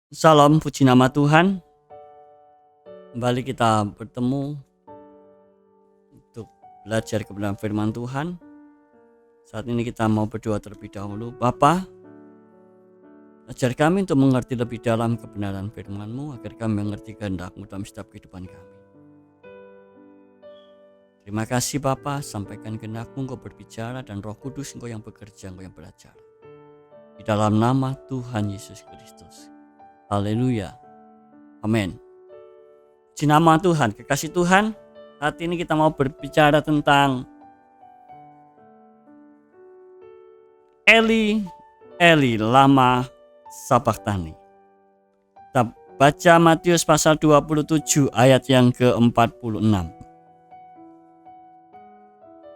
Salam, puji nama Tuhan. Kembali kita bertemu untuk belajar kebenaran firman Tuhan. Saat ini kita mau berdoa terlebih dahulu. Bapa, ajar kami untuk mengerti lebih dalam kebenaran firman-Mu, agar kami mengerti kehendak-Mu dalam setiap kehidupan kami. Terima kasih Bapa, sampaikan kehendak-Mu, Engkau berbicara, dan Roh Kudus Engkau yang bekerja, Engkau yang beracara. Di dalam nama Tuhan Yesus Kristus. Haleluya. Amin. Puji nama Tuhan, kekasih Tuhan. Saat ini kita mau berbicara tentang Eli, Eli lama sabachthani. Kita baca Matius pasal 27 ayat yang ke-46.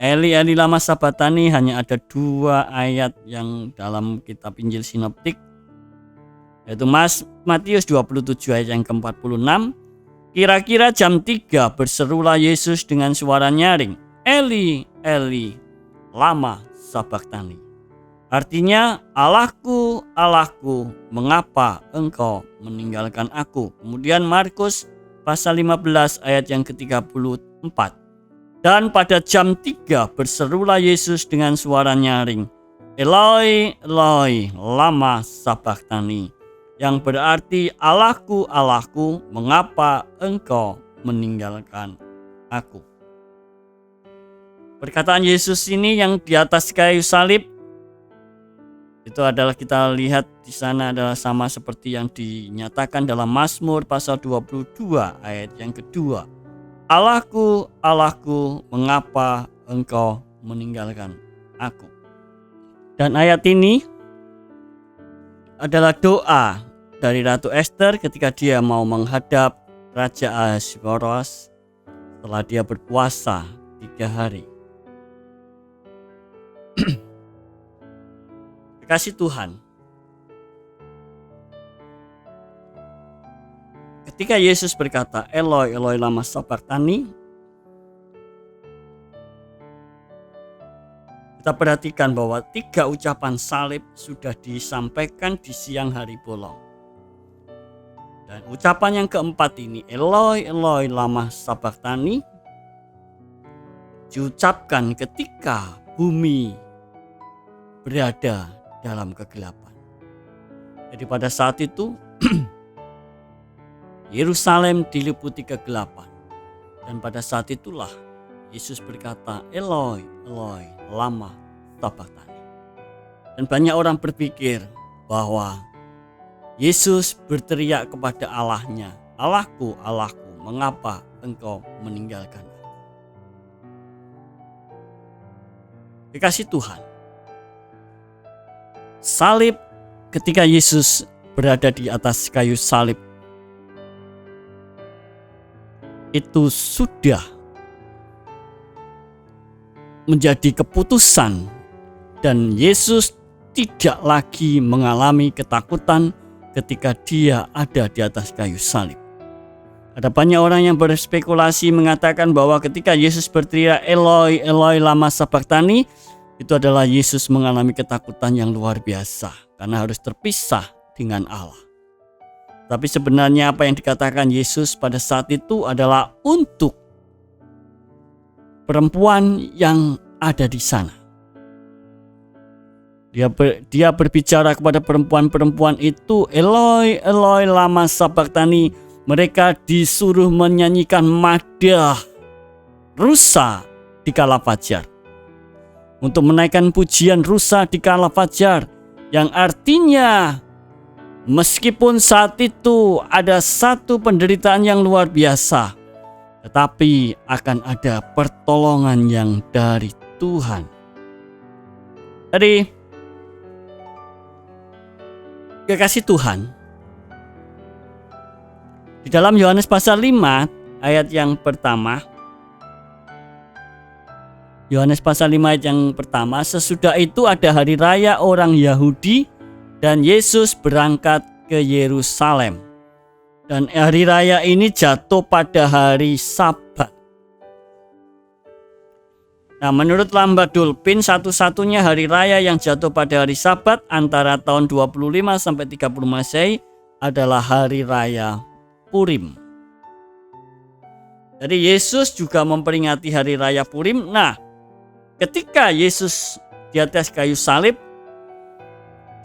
Eli, Eli lama sabachthani, hanya ada 2 ayat yang dalam kitab Injil Sinoptik, yaitu Matius 27 ayat yang ke-46. Kira-kira jam 3 berserulah Yesus dengan suara nyaring, Eli, Eli, lama sabachthani. Artinya, Allahku, Allahku, mengapa engkau meninggalkan aku? Kemudian Markus pasal 15 ayat yang ke-34. Dan pada jam 3 berserulah Yesus dengan suara nyaring, Eloi, Eloi, lama sabachthani, yang berarti Allahku, Allahku, mengapa engkau meninggalkan aku? Perkataan Yesus ini yang di atas kayu salib itu adalah, kita lihat di sana adalah sama seperti yang dinyatakan dalam Mazmur pasal 22 ayat yang kedua. Allahku, Allahku, mengapa engkau meninggalkan aku? Dan ayat ini adalah doa dari Ratu Esther ketika dia mau menghadap Raja Ahasveros setelah dia berpuasa 3 hari. Kekasih Tuhan, ketika Yesus berkata, Eloi, Eloi, lama sabachthani, kita perhatikan bahwa 3 ucapan salib sudah disampaikan di siang hari bolong. Dan ucapan yang keempat ini, Eloi, Eloi, lama sabachthani, diucapkan ketika bumi berada dalam kegelapan. Jadi pada saat itu Yerusalem diliputi kegelapan. Dan pada saat itulah Yesus berkata, Eloi, Eloi, lama sabachthani. Dan banyak orang berpikir bahwa Yesus berteriak kepada Allahnya, Allahku, Allahku, mengapa engkau meninggalkan aku? Kekasih Tuhan, salib, ketika Yesus berada di atas kayu salib, itu sudah menjadi keputusan, dan Yesus tidak lagi mengalami ketakutan ketika dia ada di atas kayu salib. Ada banyak orang yang berspekulasi mengatakan bahwa ketika Yesus berteriak Eloi, Eloi, lama sabachthani, itu adalah Yesus mengalami ketakutan yang luar biasa karena harus terpisah dengan Allah. Tapi sebenarnya apa yang dikatakan Yesus pada saat itu adalah untuk perempuan yang ada di sana. Dia berbicara kepada perempuan-perempuan itu, Eloi, Eloi, lama sabachthani. Mereka disuruh menyanyikan madah rusa di kala fajar, untuk menaikkan pujian rusa di kala fajar, yang artinya meskipun saat itu ada satu penderitaan yang luar biasa, tetapi akan ada pertolongan yang dari Tuhan. Jadi, kekasih Tuhan, di dalam Yohanes pasal 5 ayat yang pertama, Yohanes pasal 5 ayat yang pertama, sesudah itu ada hari raya orang Yahudi dan Yesus berangkat ke Yerusalem. Dan hari raya ini jatuh pada hari Sabat. Nah, menurut Lambat Dulpin, satu-satunya hari raya yang jatuh pada hari Sabat antara tahun 25 sampai 30 Masehi adalah hari raya Purim. Jadi Yesus juga memperingati hari raya Purim. Nah, ketika Yesus di atas kayu salib,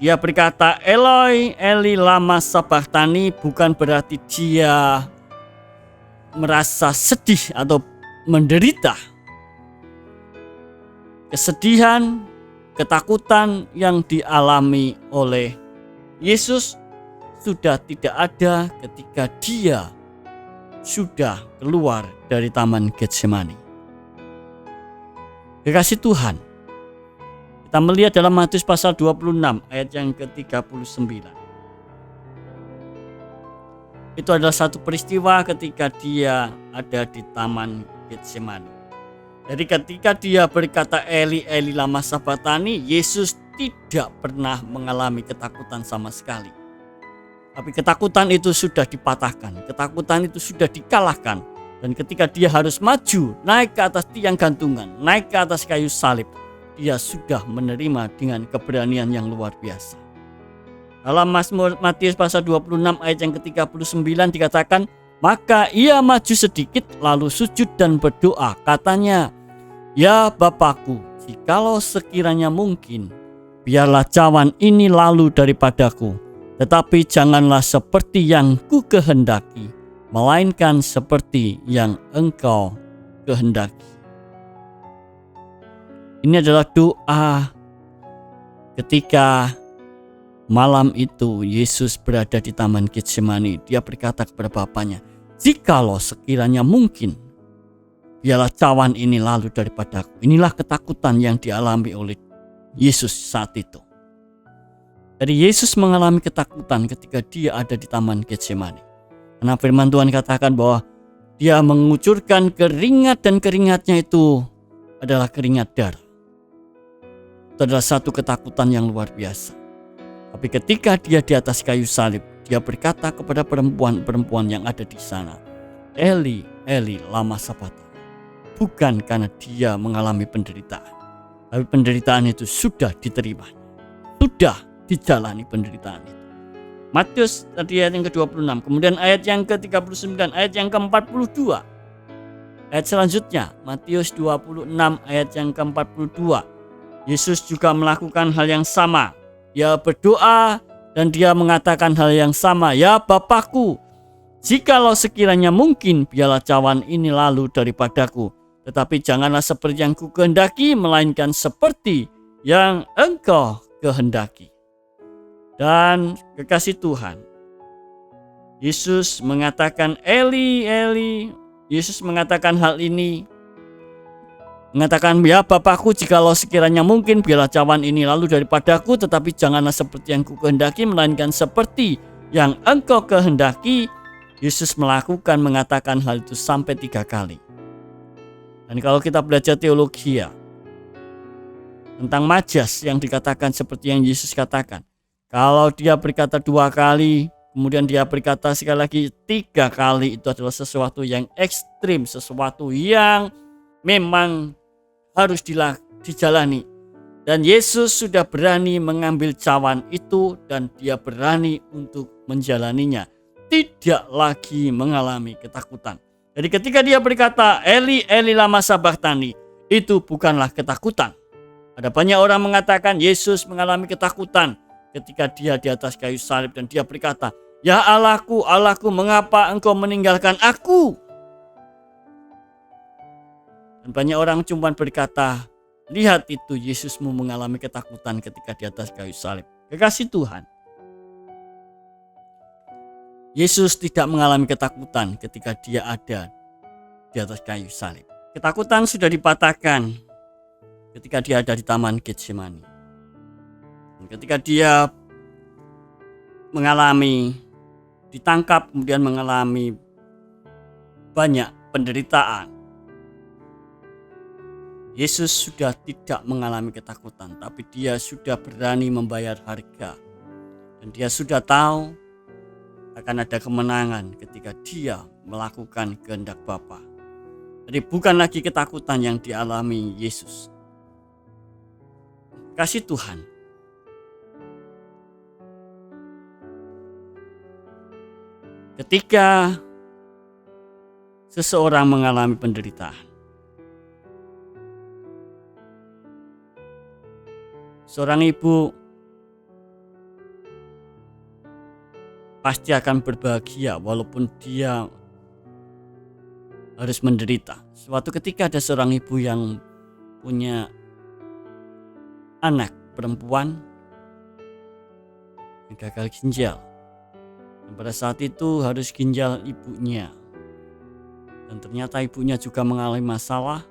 dia berkata, Eloi, Eli, lama sabachthani, bukan berarti dia merasa sedih atau menderita. Kesedihan, ketakutan yang dialami oleh Yesus sudah tidak ada ketika dia sudah keluar dari Taman Getsemani. Kekasih Tuhan, kita melihat dalam Matius pasal 26 ayat yang ke-39. Itu adalah satu peristiwa ketika dia ada di Taman Getsemani. Jadi ketika dia berkata Eli, Eli, lama sabachthani, Yesus tidak pernah mengalami ketakutan sama sekali. Tapi ketakutan itu sudah dipatahkan, ketakutan itu sudah dikalahkan. Dan ketika dia harus maju, naik ke atas tiang gantungan, naik ke atas kayu salib, dia sudah menerima dengan keberanian yang luar biasa. Dalam Mazmur Matius pasal 26 ayat yang ke-39 dikatakan, maka ia maju sedikit lalu sujud dan berdoa. Katanya, ya Bapakku, jikalau sekiranya mungkin, biarlah cawan ini lalu daripadaku. Tetapi janganlah seperti yang ku kehendaki, melainkan seperti yang Engkau kehendaki. Ini adalah doa ketika malam itu Yesus berada di Taman Getsemani. Dia berkata kepada Bapaknya, jikalau sekiranya mungkin, biarlah cawan ini lalu daripadaku. Inilah ketakutan yang dialami oleh Yesus saat itu. Jadi Yesus mengalami ketakutan ketika dia ada di Taman Getsemani. Karena firman Tuhan katakan bahwa dia mengucurkan keringat dan keringatnya itu adalah keringat darah. Itu adalah satu ketakutan yang luar biasa. Tapi ketika dia di atas kayu salib, dia berkata kepada perempuan-perempuan yang ada di sana, Eli, Eli, lama sabachthani. Bukan karena dia mengalami penderitaan, tapi penderitaan itu sudah diterima, sudah dijalani penderitaan itu. Matius tadi ayat yang ke-26, kemudian ayat yang ke-39, ayat yang ke-42. Ayat selanjutnya, Matius 26 ayat yang ke-42. Yesus juga melakukan hal yang sama. Dia berdoa dan dia mengatakan hal yang sama, ya Bapakku, jikalau sekiranya mungkin, biarlah cawan ini lalu daripadaku. Tetapi janganlah seperti yang ku kehendaki, melainkan seperti yang Engkau kehendaki. Dan kekasih Tuhan, Yesus mengatakan Eli, Eli. Yesus mengatakan hal ini, mengatakan, ya Bapakku, jikalau sekiranya mungkin, biarlah cawan ini lalu daripadaku, tetapi janganlah seperti yang ku kehendaki, melainkan seperti yang Engkau kehendaki. Yesus mengatakan hal itu sampai 3 kali. Dan kalau kita belajar teologi tentang majas yang dikatakan seperti yang Yesus katakan, kalau dia berkata 2 kali, kemudian dia berkata sekali lagi 3 kali, itu adalah sesuatu yang ekstrim, sesuatu yang memang harus dijalani. Dan Yesus sudah berani mengambil cawan itu dan dia berani untuk menjalaninya. Tidak lagi mengalami ketakutan. Jadi ketika dia berkata Eli, Eli, lama sabachthani, itu bukanlah ketakutan. Ada banyak orang mengatakan Yesus mengalami ketakutan ketika dia di atas kayu salib dan dia berkata, ya Allahku, Allahku, mengapa Engkau meninggalkan aku? Dan banyak orang cuma berkata, lihat itu Yesusmu mengalami ketakutan ketika di atas kayu salib. Kekasih Tuhan, Yesus tidak mengalami ketakutan ketika dia ada di atas kayu salib. Ketakutan sudah dipatahkan ketika dia ada di Taman Getsemani. Ketika dia ditangkap, kemudian mengalami banyak penderitaan, Yesus sudah tidak mengalami ketakutan, tapi dia sudah berani membayar harga. Dan dia sudah tahu akan ada kemenangan ketika dia melakukan kehendak Bapa. Jadi bukan lagi ketakutan yang dialami Yesus. Kasih Tuhan, ketika seseorang mengalami penderitaan. Seorang ibu pasti akan berbahagia walaupun dia harus menderita. Suatu ketika ada seorang ibu yang punya anak perempuan yang gagal ginjal. Dan pada saat itu harus ginjal ibunya. Dan ternyata ibunya juga mengalami masalah.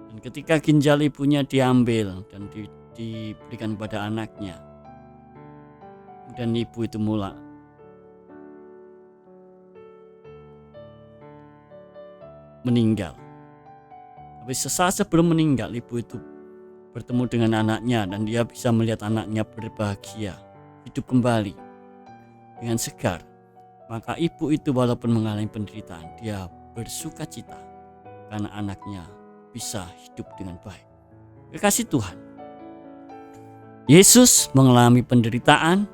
Dan ketika ginjal ibunya diambil dan diberikan kepada anaknya, dan ibu itu mulai meninggal. Tapi sesaat sebelum meninggal, ibu itu bertemu dengan anaknya dan dia bisa melihat anaknya berbahagia, hidup kembali dengan segar. Maka ibu itu walaupun mengalami penderitaan, dia bersuka cita karena anaknya bisa hidup dengan baik. Kekasih Tuhan, Yesus mengalami penderitaan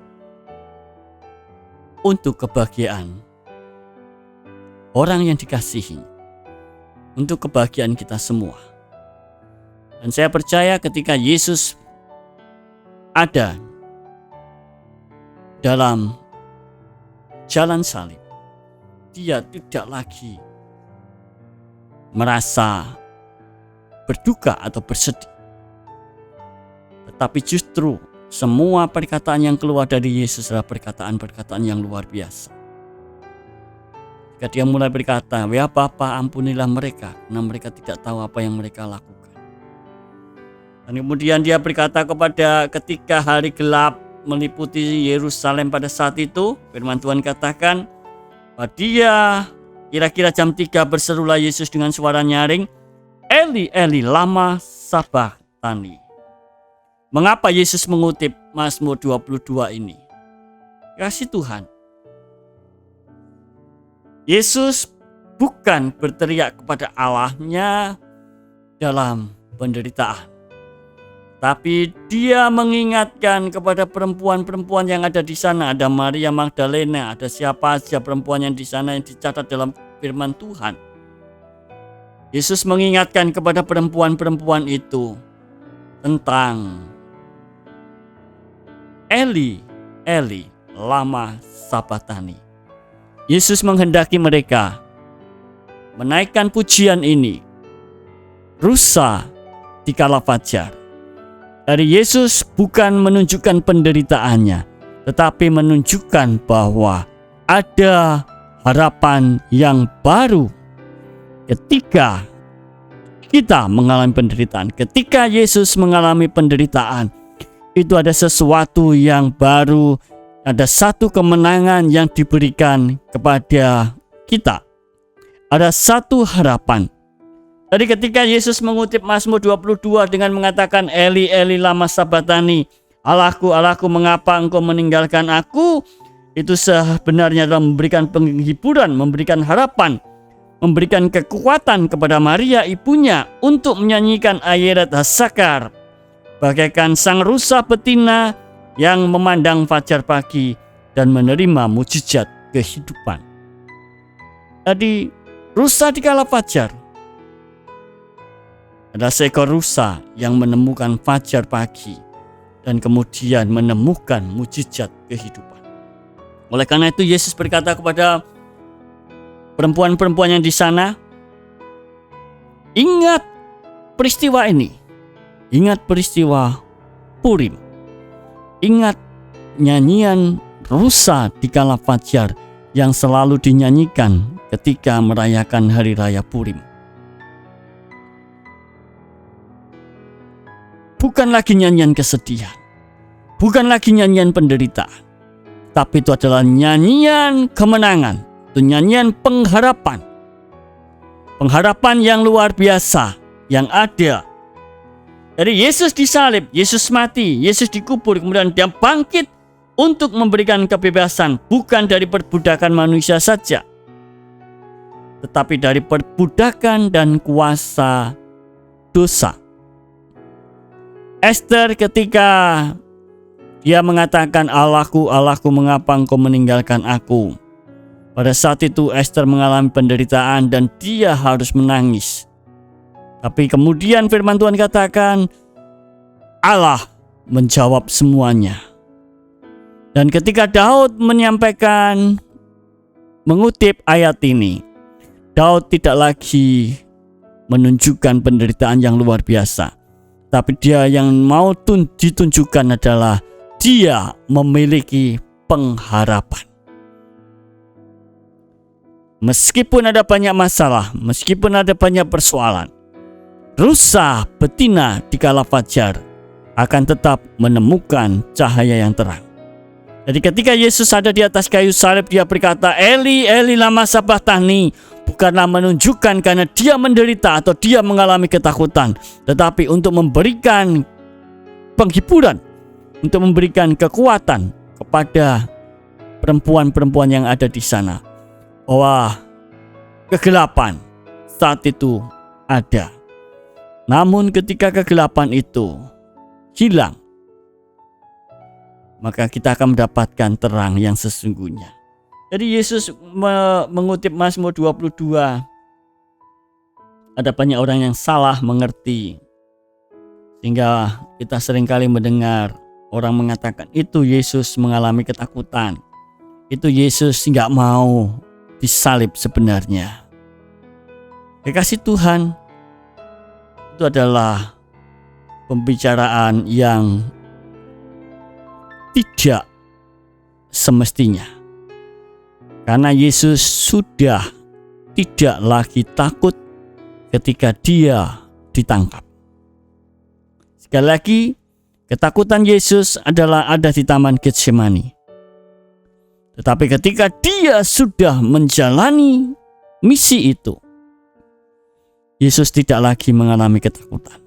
untuk kebahagiaan orang yang dikasihi, untuk kebahagiaan kita semua. Dan saya percaya ketika Yesus ada dalam jalan salib, dia tidak lagi merasa berduka atau bersedih. Tetapi justru semua perkataan yang keluar dari Yesus adalah perkataan-perkataan yang luar biasa. Ketika dia mulai berkata, "Ya Bapa, ampunilah mereka, karena mereka tidak tahu apa yang mereka lakukan." Dan kemudian dia berkata ketika hari gelap meliputi Yerusalem pada saat itu, firman Tuhan katakan bahwa dia kira-kira jam 3 berserulah Yesus dengan suara nyaring, "Eli, Eli, lama sabachthani." Mengapa Yesus mengutip Mazmur 22 ini? Kasih Tuhan, Yesus bukan berteriak kepada Allahnya dalam penderitaan, tapi dia mengingatkan kepada perempuan-perempuan yang ada di sana. Ada Maria Magdalena, ada siapa saja perempuan yang di sana yang dicatat dalam firman Tuhan. Yesus mengingatkan kepada perempuan-perempuan itu tentang Eli, Eli, lama sabachthani. Yesus menghendaki mereka menaikkan pujian ini, rusa di kala fajar. Dari Yesus bukan menunjukkan penderitaannya, tetapi menunjukkan bahwa ada harapan yang baru ketika kita mengalami penderitaan. Ketika Yesus mengalami penderitaan, itu ada sesuatu yang baru, ada satu kemenangan yang diberikan kepada kita. Ada satu harapan. Jadi ketika Yesus mengutip Mazmur 22 dengan mengatakan, "Eli, Eli, lama sabachthani," "Allahku, Allahku, mengapa engkau meninggalkan aku?" Itu sebenarnya adalah memberikan penghiburan, memberikan harapan, memberikan kekuatan kepada Maria ibunya untuk menyanyikan ayat Hasakar, bagaikan sang rusa betina yang memandang fajar pagi dan menerima mujizat kehidupan. Jadi rusa di kala fajar, ada seekor rusa yang menemukan fajar pagi dan kemudian menemukan mujizat kehidupan. Oleh karena itu Yesus berkata kepada perempuan-perempuan yang di sana, "Ingat peristiwa ini. Ingat peristiwa Purim. Ingat nyanyian rusa di kala fajar yang selalu dinyanyikan ketika merayakan hari raya Purim. Bukan lagi nyanyian kesedihan, bukan lagi nyanyian penderitaan, tapi itu adalah nyanyian kemenangan, itu nyanyian pengharapan. Pengharapan yang luar biasa yang ada. Jadi Yesus disalib, Yesus mati, Yesus dikubur, kemudian dia bangkit untuk memberikan kebebasan, bukan dari perbudakan manusia saja, tetapi dari perbudakan dan kuasa dosa. Esther ketika Dia mengatakan, Allahku, Allahku, mengapa engkau meninggalkan aku? Pada saat itu Esther mengalami penderitaan dan dia harus menangis. Tapi kemudian firman Tuhan katakan, Allah menjawab semuanya. Dan ketika Daud mengutip ayat ini, Daud tidak lagi menunjukkan penderitaan yang luar biasa. Tapi dia yang mau ditunjukkan adalah dia memiliki pengharapan. Meskipun ada banyak masalah, meskipun ada banyak persoalan, rusa betina di kala fajar akan tetap menemukan cahaya yang terang. Jadi ketika Yesus ada di atas kayu salib, dia berkata, Eli, Eli, lama sabachthani. Bukanlah menunjukkan karena dia menderita atau dia mengalami ketakutan, tetapi untuk memberikan penghiburan, untuk memberikan kekuatan kepada perempuan-perempuan yang ada di sana, bahwa kegelapan saat itu ada. Namun ketika kegelapan itu hilang, maka kita akan mendapatkan terang yang sesungguhnya. Jadi Yesus mengutip Mazmur 22. Ada banyak orang yang salah mengerti, sehingga kita seringkali mendengar orang mengatakan itu Yesus mengalami ketakutan, itu Yesus nggak mau disalib sebenarnya. Kekasih Tuhan, itu adalah pembicaraan yang tidak semestinya. Karena Yesus sudah tidak lagi takut ketika dia ditangkap. Sekali lagi, ketakutan Yesus adalah ada di Taman Getsemani. Tetapi ketika dia sudah menjalani misi itu, Yesus tidak lagi mengalami ketakutan.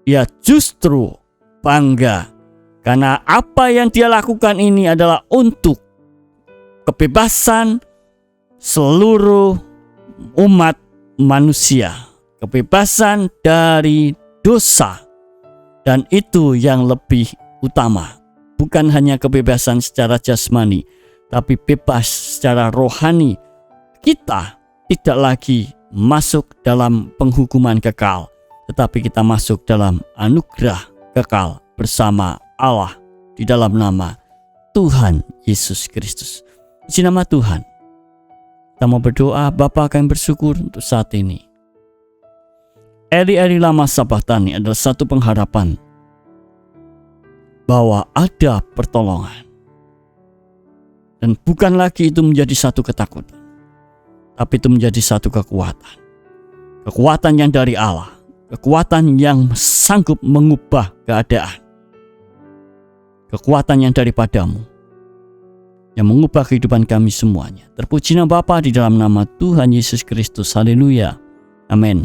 Dia justru bangga karena apa yang dia lakukan ini adalah untuk kebebasan seluruh umat manusia, kebebasan dari dosa. Dan itu yang lebih utama, bukan hanya kebebasan secara jasmani, tapi bebas secara rohani. Kita tidak lagi masuk dalam penghukuman kekal, tetapi kita masuk dalam anugerah kekal bersama Allah di dalam nama Tuhan Yesus Kristus. Di nama Tuhan, kita mau berdoa. Bapa, kami bersyukur untuk saat ini. Eli, Eli, lama sabachthani adalah satu pengharapan bahwa ada pertolongan. Dan bukan lagi itu menjadi satu ketakutan, tapi itu menjadi satu kekuatan. Kekuatan yang dari Allah, kekuatan yang sanggup mengubah keadaan. Kekuatan yang daripadamu, yang mengubah kehidupan kami semuanya. Terpuji nama Bapa di dalam nama Tuhan Yesus Kristus. Haleluya. Amin.